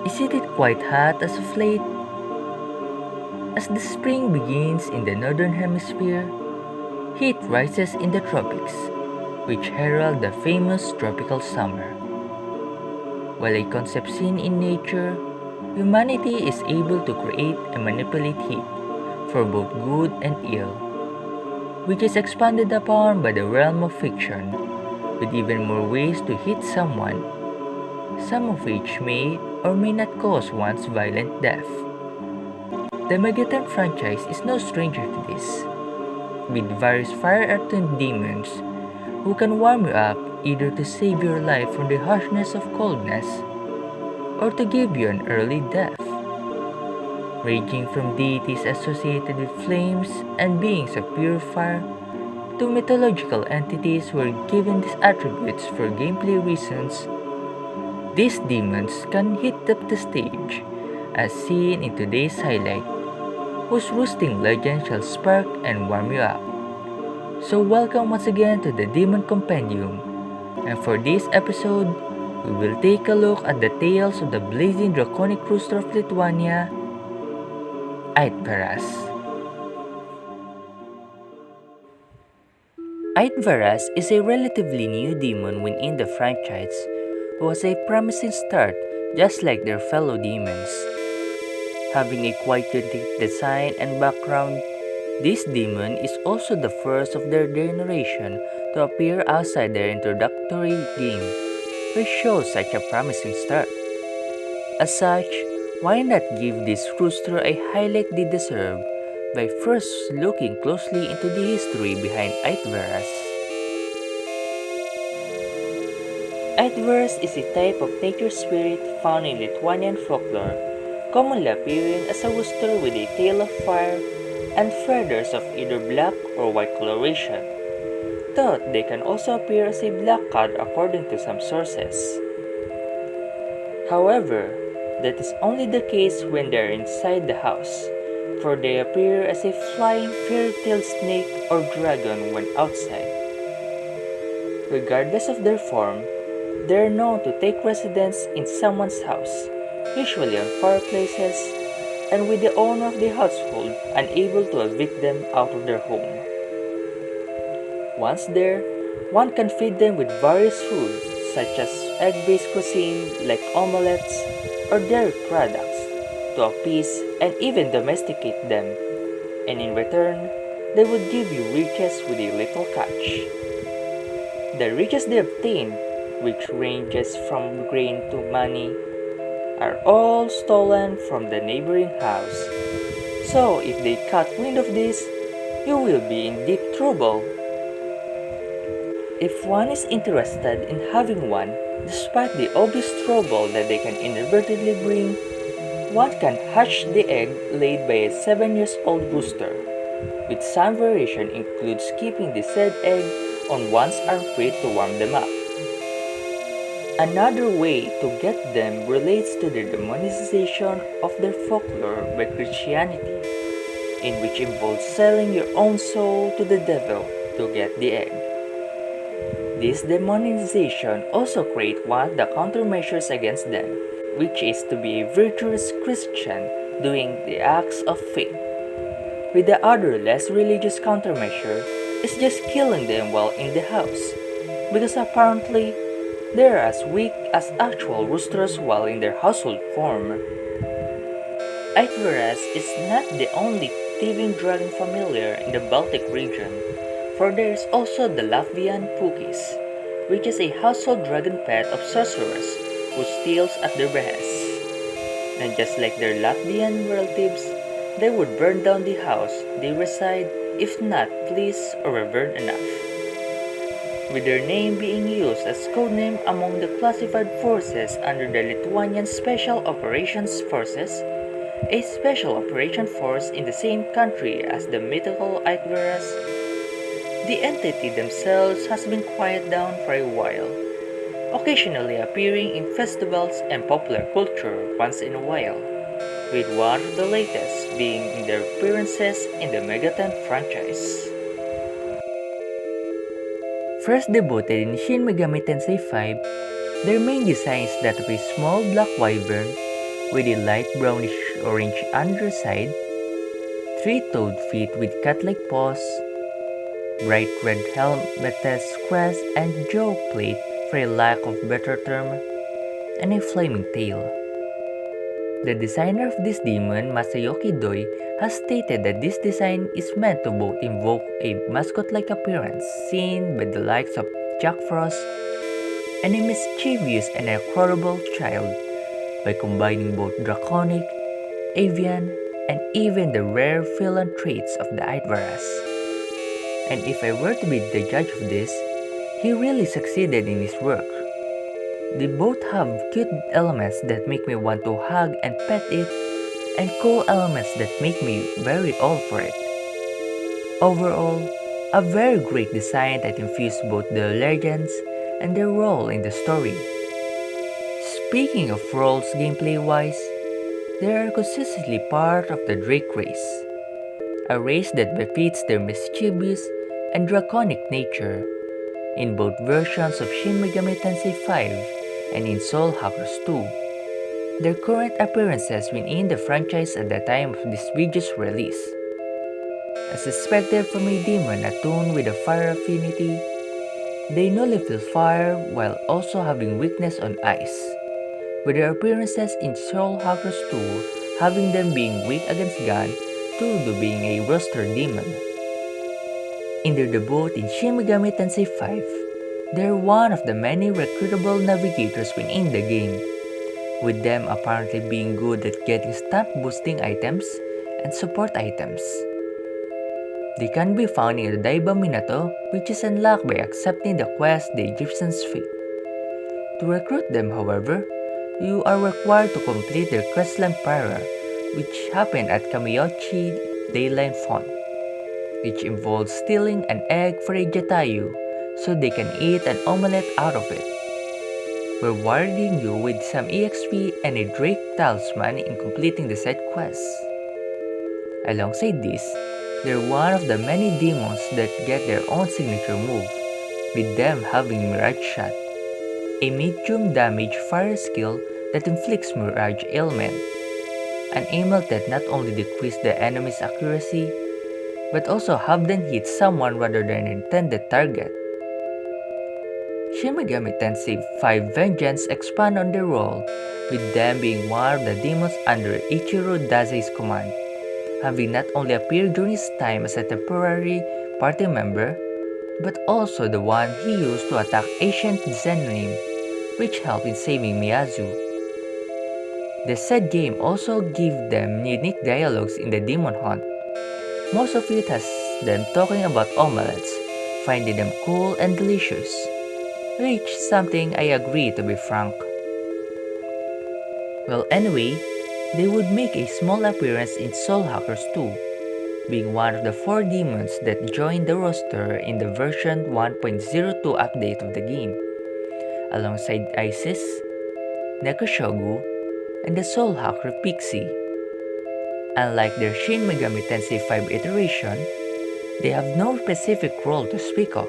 Isn't it quite hot as of late? As the spring begins in the northern hemisphere, heat rises in the tropics, which herald the famous tropical summer. While a concept seen in nature, humanity is able to create and manipulate heat for both good and ill, which is expanded upon by the realm of fiction, with even more ways to hit someone, some of which may or may not cause one's violent death. The Megaton franchise is no stranger to this, with various fire-earthed demons who can warm you up either to save your life from the harshness of coldness or to give you an early death, ranging from deities associated with flames and beings of pure fire to mythological entities who are given these attributes for gameplay reasons. These demons can hit up the stage, as seen in today's highlight, whose roosting legend shall spark and warm you up. So welcome once again to the Demon Compendium, and for this episode, we will take a look at the tales of the blazing draconic rooster of Lithuania, Aitvaras. Aitvaras is a relatively new demon within the franchise who has a promising start just like their fellow demons. Having a quite unique design and background, this demon is also the first of their generation to appear outside their introductory game, which shows such a promising start. As such, why not give this rooster a highlight they deserve by first looking closely into the history behind Aitvaras? Aitvaras is a type of nature spirit found in Lithuanian folklore, commonly appearing as a rooster with a tail of fire and feathers of either black or white coloration. Though they can also appear as a black cat according to some sources. However, that is only the case when they are inside the house, for they appear as a flying fairy-tale snake or dragon when outside. Regardless of their form, they are known to take residence in someone's house, usually on fireplaces, and with the owner of the household unable to evict them out of their home. Once there, one can feed them with various foods such as egg-based cuisine like omelettes or dairy products to appease and even domesticate them, and in return, they would give you riches with a little catch. The riches they obtain, which ranges from grain to money, are all stolen from the neighboring house. So if they catch wind of this, you will be in deep trouble. If one is interested in having one, despite the obvious trouble that they can inadvertently bring, one can hatch the egg laid by a 7-year-old rooster, with some variation includes keeping the said egg on one's armpit to warm them up. Another way to get them relates to the demonization of their folklore by Christianity, in which involves selling your own soul to the devil to get the egg. This demonization also creates one of the countermeasures against them, which is to be a virtuous Christian doing the acts of faith. With the other less religious countermeasure is just killing them while in the house, because apparently they are as weak as actual roosters while in their household form. Aitvaras is not the only thieving dragon familiar in the Baltic region, for there is also the Latvian Pukis, which is a household dragon pet of sorcerers who steals at their behest. And just like their Latvian relatives, they would burn down the house they reside if not pleased or revered enough, with their name being used as codename among the classified forces under the Lithuanian Special Operations Forces, a special operation force in the same country as the mythical Aitvaras. The entity themselves has been quieted down for a while, occasionally appearing in festivals and popular culture once in a while, with one of the latest being in their appearances in the Megami franchise. First debuted in Shin Megami Tensei V, their main design is that of a small black wyvern with a light brownish orange underside, three-toed feet with cat-like paws, bright red helmetless crest and jaw plate for a lack of better term, and a flaming tail. The designer of this demon, Masayoshi Doi, has stated that this design is meant to both invoke a mascot-like appearance seen by the likes of Jack Frost and a mischievous and incredible child by combining both draconic, avian, and even the rare villain traits of the Aitvaras. And if I were to be the judge of this, he really succeeded in his work. They both have cute elements that make me want to hug and pet it, and cool elements that make me very all for it. Overall, a very great design that infused both the legends and their role in the story. Speaking of roles gameplay-wise, they are consistently part of the Drake race, a race that befits their mischievous and draconic nature in both versions of Shin Megami Tensei V and in Soul Hackers 2. Their current appearances within the franchise at the time of this video's release. As expected from a demon attuned with a fire affinity, they nullify fire while also having weakness on ice, with their appearances in Soul Hackers 2 having them being weak against gun due to being a roster demon. In their debut in Shin Megami Tensei V, they are one of the many recruitable navigators within the game, with them apparently being good at getting stamp boosting items and support items. They can be found in the Daiba Minato, which is unlocked by accepting the quest The Egyptian's Fate. To recruit them, however, you are required to complete their questline prior, which happen at Kamiyochi Dayline Font, which involves stealing an egg for a Jatayu so they can eat an omelette out of it, rewarding you with some EXP and a Drake talisman in completing the said quest. Alongside this, they're one of the many demons that get their own signature move, with them having Mirage Shot, a medium damage fire skill that inflicts Mirage ailment, an ailment that not only decreases the enemy's accuracy, but also have them hit someone rather than an intended target. Shin Megami Tensei V Vengeance expand on their role, with them being one of the demons under Ichiro Dazai's command, having not only appeared during his time as a temporary party member, but also the one he used to attack ancient Zenrim, which helped in saving Miyazu. The said game also gives them unique dialogues in the Demon Hunt. Most of it has them talking about omelettes, finding them cool and delicious, which is something I agree, to be frank. Well, anyway, they would make a small appearance in Soul Hackers 2, being one of the 4 demons that joined the roster in the version 1.02 update of the game, alongside Isis, Nekoshogu, and the Soul Hacker Pixie. Unlike their Shin Megami Tensei V iteration, they have no specific role to speak of,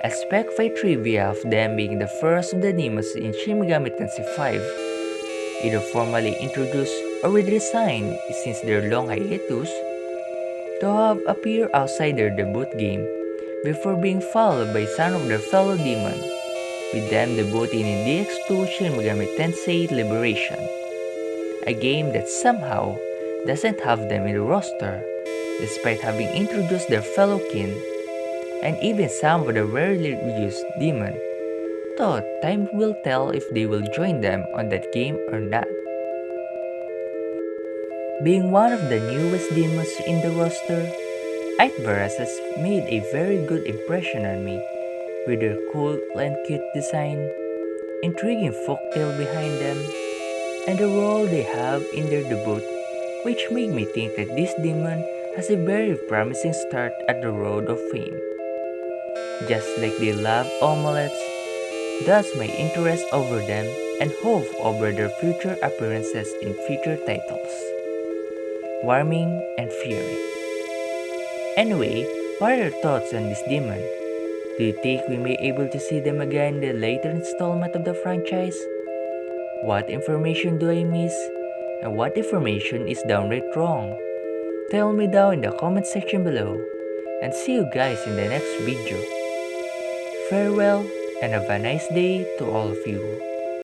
as Spec 5 trivia of them being the first of the demons in Shin Megami Tensei V, either formally introduced or redesigned since their long hiatus, to have appeared outside their debut game before being followed by some of their fellow demon, with them debuting in DX2 Shin Megami Tensei Liberation, a game that somehow doesn't have them in the roster, despite having introduced their fellow kin, and even some of the rarely used demon, though time will tell if they will join them on that game or not. Being one of the newest demons in the roster, Aitvaras has made a very good impression on me, with their cool and cute design, intriguing folktale behind them, and the role they have in their debut, which made me think that this demon has a very promising start at the road of fame. Just like they love omelettes, thus my interest over them and hope over their future appearances in future titles. Warming and Fury. Anyway, what are your thoughts on this demon? Do you think we may be able to see them again in the later installment of the franchise? What information do I miss? And what information is downright wrong? Tell me down in the comment section below. And see you guys in the next video. Farewell and have a nice day to all of you.